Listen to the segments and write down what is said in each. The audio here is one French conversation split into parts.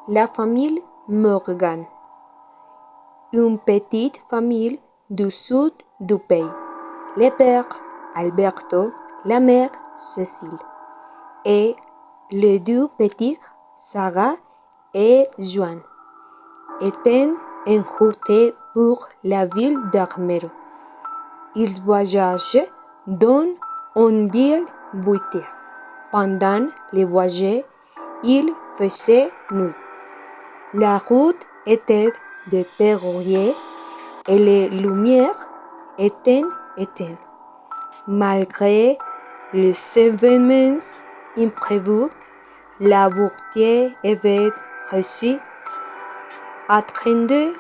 La famille Morgan, une petite famille du sud du pays. Le père Alberto, la mère Cécile et les deux petits, Sarah et Joan, étaient en route pour la ville d'Armero. Ils voyageaient dans une ville buitée. Pendant le voyage, il faisait nuit. La route était détériorée et les lumières étaient éteintes. Malgré les événements imprévus, la voiture avait réussi à atteindre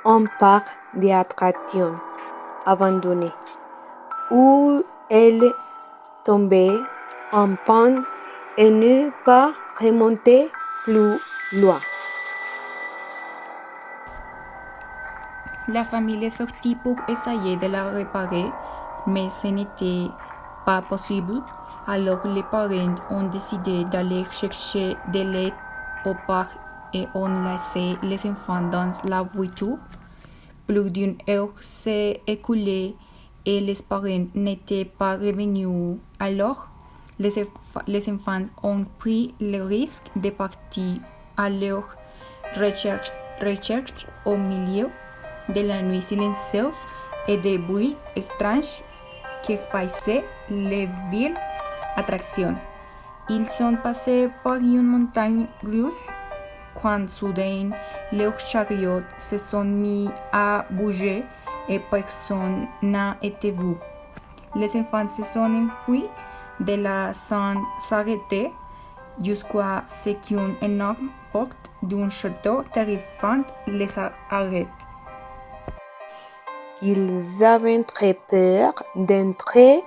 un parc d'attractions abandonné où elle tombait en panne et ne pas remonter plus loin. La famille est sortie pour essayer de la réparer, mais ce n'était pas possible. Alors les parents ont décidé d'aller chercher de l'aide au parc et ont laissé les enfants dans la voiture. Plus d'une heure s'est écoulée et les parents n'étaient pas revenus. Alors, les enfants ont pris le risque de partir à leur recherche au milieu de la nuit silencieuse et des bruits étranges que faisaient les villes attractions. Ils sont passés par une montagne russe quand soudain leurs chariots se sont mis à bouger et personne n'a été vu. Les enfants se sont enfuis de la sans s'arrêter jusqu'à ce qu'une énorme porte d'un château terrifiant les arrête. Ils avaient très peur d'entrer,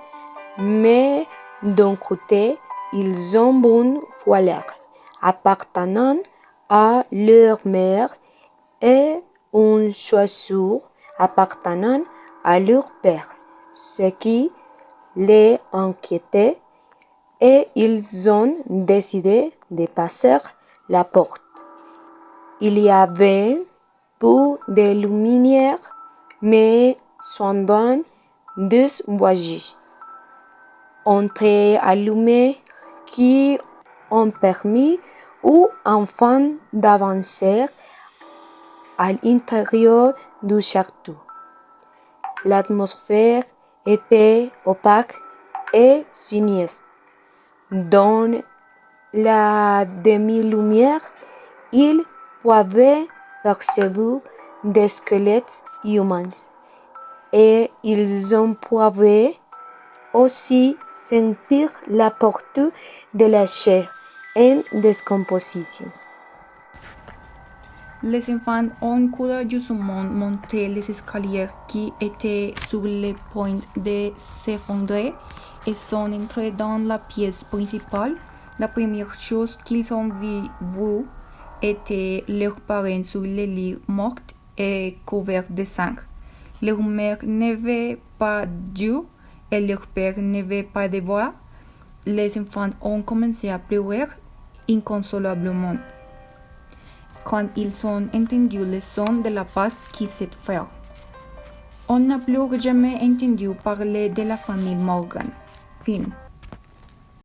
mais d'un côté, ils ont une voilure appartenant à leur mère et une chaussure appartenant à leur père, ce qui les inquiétait, et ils ont décidé de passer la porte. Il y avait peu de lumière, mais seulement deux bougies ont été allumées qui ont permis aux enfants d'avancer à l'intérieur du château. L'atmosphère était opaque et sinistre. Dans la demi-lumière, ils pouvaient percevoir des squelettes humains et ils en pouvaient aussi sentir la portée de la chair en décomposition. Les enfants ont courageusement monté les escaliers qui étaient sur le point de s'effondrer et sont entrés dans la pièce principale. La première chose qu'ils ont vue était leurs parents sur le lit morts et couverts de sang. Leur mère n'avait pas d'yeux et leur père n'avait pas de voix. Les enfants ont commencé à pleurer inconsolablement quand ils ont entendu le son de la porte qui s'est fermée. On n'a plus jamais entendu parler de la famille Morgan. Fin.